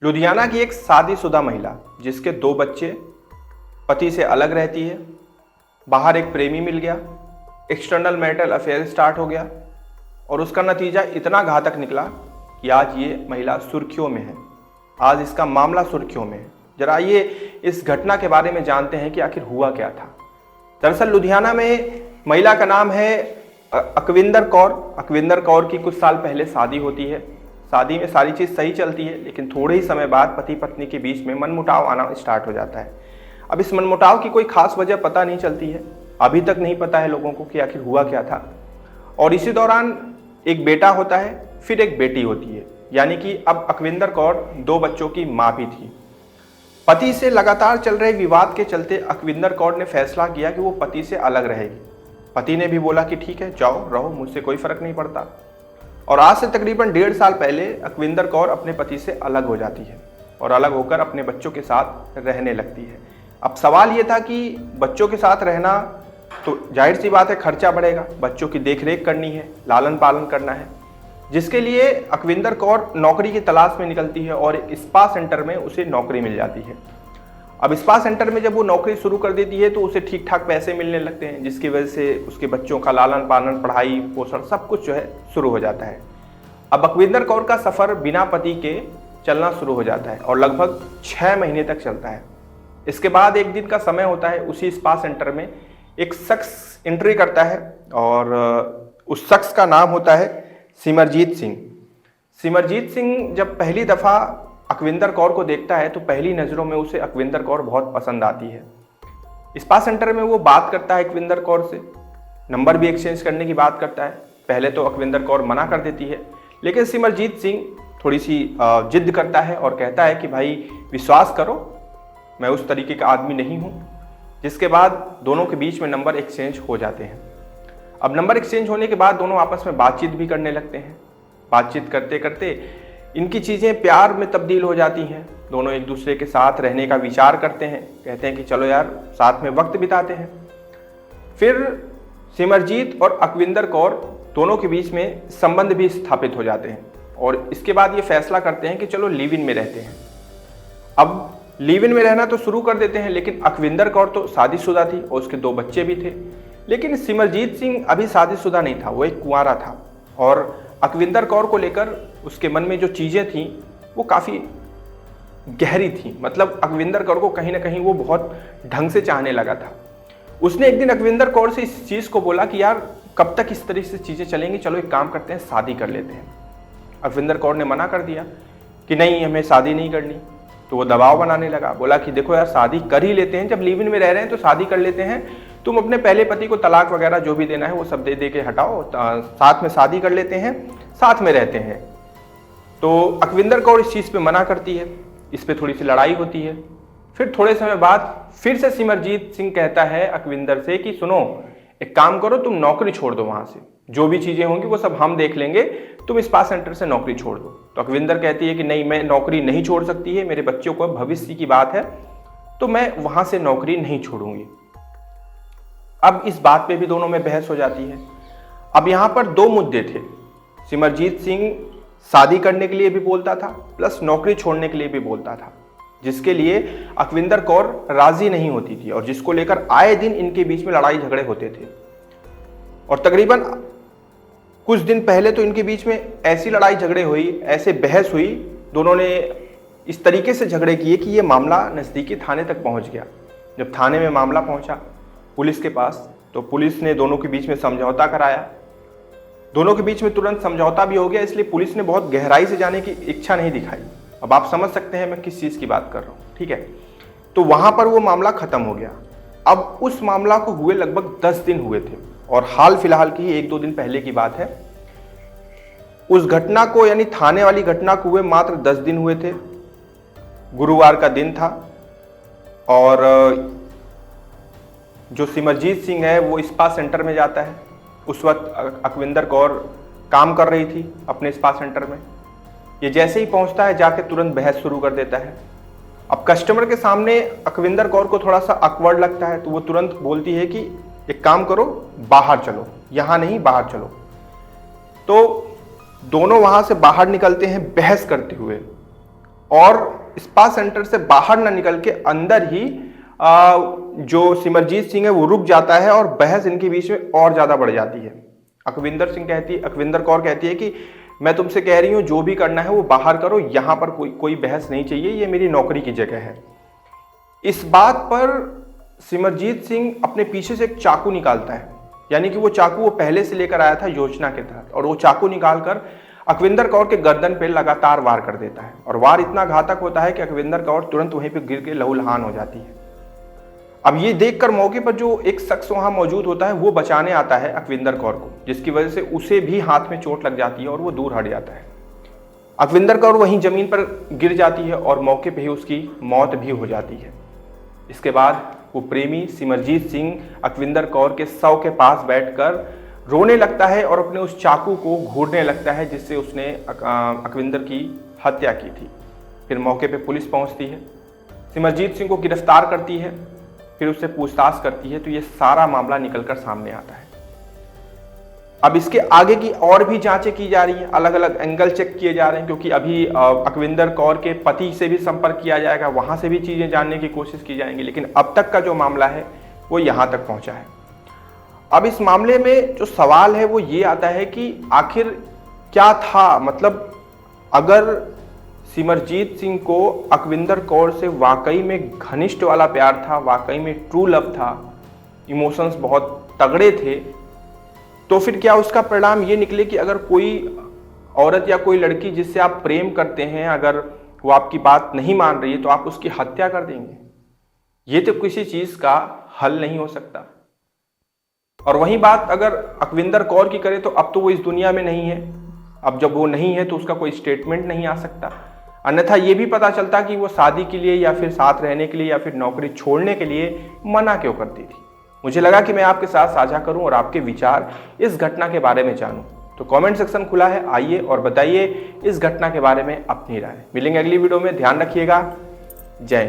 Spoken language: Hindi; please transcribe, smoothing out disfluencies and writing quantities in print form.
लुधियाना की एक शादीशुदा महिला जिसके 2 बच्चे, पति से अलग रहती है, बाहर एक प्रेमी मिल गया, एक्सटर्नल मैरिटल अफेयर स्टार्ट हो गया और उसका नतीजा इतना घातक निकला कि आज ये महिला सुर्खियों में है। आज इसका मामला सुर्खियों में है। जरा आइए इस घटना के बारे में जानते हैं कि आखिर हुआ क्या था। दरअसल लुधियाना में महिला का नाम है अकविंदर कौर। अकविंदर कौर की कुछ साल पहले शादी होती है। शादी में सारी चीज़ सही चलती है, लेकिन थोड़े ही समय बाद पति पत्नी के बीच में मनमुटाव आना स्टार्ट हो जाता है। अब इस मनमुटाव की कोई खास वजह पता नहीं चलती है, अभी तक नहीं पता है लोगों को कि आखिर हुआ क्या था। और इसी दौरान एक बेटा होता है, फिर एक बेटी होती है, यानी कि अब अकविंदर कौर 2 बच्चों की माँ भी थी। पति से लगातार चल रहे विवाद के चलते अकविंदर कौर ने फैसला किया कि वो पति से अलग रहेगी। पति ने भी बोला कि ठीक है, जाओ रहो, मुझसे कोई फर्क नहीं पड़ता। और आज से तकरीबन 1.5 साल पहले अकविंदर कौर अपने पति से अलग हो जाती है और अलग होकर अपने बच्चों के साथ रहने लगती है। अब सवाल ये था कि बच्चों के साथ रहना तो जाहिर सी बात है, खर्चा बढ़ेगा, बच्चों की देखरेख करनी है, लालन पालन करना है, जिसके लिए अकविंदर कौर नौकरी की तलाश में निकलती है और स्पा सेंटर में उसे नौकरी मिल जाती है। अब स्पा सेंटर में जब वो नौकरी शुरू कर देती है तो उसे ठीक ठाक पैसे मिलने लगते हैं, जिसकी वजह से उसके बच्चों का लालन पालन, पढ़ाई, पोषण सब कुछ जो है शुरू हो जाता है। अब अकविंदर कौर का सफ़र बिना पति के चलना शुरू हो जाता है और लगभग 6 महीने तक चलता है। इसके बाद एक दिन का समय होता है, उसी स्पा सेंटर में एक शख्स एंट्री करता है और उस शख्स का नाम होता है सिमरजीत सिंह। सिमरजीत सिंह जब पहली दफ़ा अकविंदर कौर को देखता है तो पहली नज़रों में उसे अकविंदर कौर बहुत पसंद आती है। स्पा सेंटर में वो बात करता है अकविंदर कौर से, नंबर भी एक्सचेंज करने की बात करता है। पहले तो अकविंदर कौर मना कर देती है, लेकिन सिमरजीत सिंह थोड़ी सी जिद करता है और कहता है कि भाई विश्वास करो, मैं उस तरीके का आदमी नहीं हूँ। जिसके बाद दोनों के बीच में नंबर एक्सचेंज हो जाते हैं। अब नंबर एक्सचेंज होने के बाद दोनों आपस में बातचीत भी करने लगते हैं। बातचीत करते करते इनकी चीज़ें प्यार में तब्दील हो जाती हैं। दोनों एक दूसरे के साथ रहने का विचार करते हैं, कहते हैं कि चलो यार साथ में वक्त बिताते हैं। फिर सिमरजीत और अकविंदर कौर दोनों के बीच में संबंध भी स्थापित हो जाते हैं और इसके बाद ये फैसला करते हैं कि चलो लिव इन में रहते हैं। अब लिव इन में रहना तो शुरू कर देते हैं, लेकिन अकविंदर कौर तो शादीशुदा थी और उसके 2 बच्चे भी थे। लेकिन सिमरजीत सिंह अभी शादीशुदा नहीं था, वो एक कुंवारा था और अकविंदर कौर को लेकर उसके मन में जो चीज़ें थीं वो काफ़ी गहरी थी। मतलब अकविंदर कौर को कहीं ना कहीं वो बहुत ढंग से चाहने लगा था। उसने एक दिन अकविंदर कौर से इस चीज़ को बोला कि यार कब तक इस तरह से चीज़ें चलेंगी, चलो एक काम करते हैं, शादी कर लेते हैं। अकविंदर कौर ने मना कर दिया कि नहीं, हमें शादी नहीं करनी। तो वो दबाव बनाने लगा, बोला कि देखो यार शादी कर ही लेते हैं, जब लिव इन में रह रहे हैं तो शादी कर लेते हैं, तुम अपने पहले पति को तलाक वगैरह जो भी देना है वो सब दे दे के हटाओ, साथ में शादी कर लेते हैं, साथ में रहते हैं। तो अकविंदर कौर इस चीज़ पे मना करती है, इस पे थोड़ी सी लड़ाई होती है। फिर थोड़े समय बाद फिर से सिमरजीत सिंह कहता है अकविंदर से कि सुनो, एक काम करो, तुम नौकरी छोड़ दो, वहाँ से जो भी चीज़ें होंगी वो सब हम देख लेंगे, तुम स्पा सेंटर से नौकरी छोड़ दो। तो अकविंदर कहती है कि नहीं, मैं नौकरी नहीं छोड़ सकती है, मेरे बच्चों को भविष्य की बात है, तो मैं वहाँ से नौकरी नहीं छोड़ूंगी। अब इस बात पे भी दोनों में बहस हो जाती है। अब यहाँ पर 2 मुद्दे थे। सिमरजीत सिंह शादी करने के लिए भी बोलता था, प्लस नौकरी छोड़ने के लिए भी बोलता था, जिसके लिए अकविंदर कौर राजी नहीं होती थी और जिसको लेकर आए दिन इनके बीच में लड़ाई झगड़े होते थे। और तकरीबन कुछ दिन पहले तो इनके बीच में ऐसी लड़ाई झगड़े हुई, ऐसे बहस हुई, दोनों ने इस तरीके से झगड़े किए कि ये मामला नज़दीकी थाने तक पहुंच गया। जब थाने में मामला पहुंचा पुलिस के पास, तो पुलिस ने दोनों के बीच में समझौता कराया। दोनों के बीच में तुरंत समझौता भी हो गया, इसलिए पुलिस ने बहुत गहराई से जाने की इच्छा नहीं दिखाई। अब आप समझ सकते हैं मैं किस चीज़ की बात कर रहा हूँ, ठीक है। तो वहाँ पर वो मामला ख़त्म हो गया। अब उस मामला को हुए लगभग 10 दिन हुए थे और हाल फिलहाल की 1-2 दिन पहले की बात है। उस घटना को, यानी थाने वाली घटना को हुए मात्र 10 दिन हुए थे। गुरुवार का दिन था और जो सिमरजीत सिंह है वो स्पा सेंटर में जाता है। उस वक्त अकविंदर कौर काम कर रही थी अपने स्पा सेंटर में। ये जैसे ही पहुंचता है जाके तुरंत बहस शुरू कर देता है। अब कस्टमर के सामने अकविंदर कौर को थोड़ा सा ऑकवर्ड लगता है, तो वो तुरंत बोलती है कि एक काम करो, बाहर चलो, यहाँ नहीं बाहर चलो। तो दोनों वहां से बाहर निकलते हैं बहस करते हुए। और स्पा सेंटर से बाहर न निकल के अंदर ही जो सिमरजीत सिंह है वो रुक जाता है और बहस इनके बीच में और ज्यादा बढ़ जाती है। अकविंदर कौर कहती है कि मैं तुमसे कह रही हूं जो भी करना है वो बाहर करो, यहां पर कोई बहस नहीं चाहिए, ये मेरी नौकरी की जगह है। इस बात पर सिमरजीत सिंह अपने पीछे से एक चाकू निकालता है, यानी कि वो चाकू वो पहले से लेकर आया था योजना के तहत, और वो चाकू निकालकर अकविंदर कौर के गर्दन पे लगातार वार कर देता है। और वार इतना घातक होता है कि अकविंदर कौर तुरंत वहीं पे गिर के लहूलुहान हो जाती है। अब ये देखकर मौके पर जो एक शख्स वहां मौजूद होता है वो बचाने आता है अकविंदर कौर को, जिसकी वजह से उसे भी हाथ में चोट लग जाती है और वो दूर हट जाता है। अकविंदर कौर वहीं जमीन पर गिर जाती है और मौके पर ही उसकी मौत भी हो जाती है। इसके बाद वो प्रेमी सिमरजीत सिंह अकविंदर कौर के शव के पास बैठकर रोने लगता है और अपने उस चाकू को घूरने लगता है जिससे उसने अकविंदर की हत्या की थी। फिर मौके पे पुलिस पहुंचती है, सिमरजीत सिंह को गिरफ्तार करती है, फिर उससे पूछताछ करती है, तो ये सारा मामला निकलकर सामने आता है। अब इसके आगे की और भी जांचें की जा रही हैं, अलग अलग एंगल चेक किए जा रहे हैं, क्योंकि अभी अकविंदर कौर के पति से भी संपर्क किया जाएगा, वहां से भी चीजें जानने की कोशिश की जाएंगी। लेकिन अब तक का जो मामला है वो यहां तक पहुंचा है। अब इस मामले में जो सवाल है वो ये आता है कि आखिर क्या था, मतलब अगर सिमरजीत सिंह को अकविंदर कौर से वाकई में घनिष्ठ वाला प्यार था, वाकई में ट्रू लव था, इमोशंस बहुत तगड़े थे, तो फिर क्या उसका परिणाम ये निकले कि अगर कोई औरत या कोई लड़की जिससे आप प्रेम करते हैं, अगर वो आपकी बात नहीं मान रही है तो आप उसकी हत्या कर देंगे? ये तो किसी चीज का हल नहीं हो सकता। और वही बात अगर अकविंदर कौर की करें तो अब तो वो इस दुनिया में नहीं है। अब जब वो नहीं है तो उसका कोई स्टेटमेंट नहीं आ सकता, अन्यथा ये भी पता चलता कि वो शादी के लिए या फिर साथ रहने के लिए या फिर नौकरी छोड़ने के लिए मना क्यों करती थी। मुझे लगा कि मैं आपके साथ साझा करूं और आपके विचार इस घटना के बारे में जानूं। तो कमेंट सेक्शन खुला है, आइए और बताइए इस घटना के बारे में अपनी राय। मिलेंगे अगली वीडियो में, ध्यान रखिएगा। जय हिंद।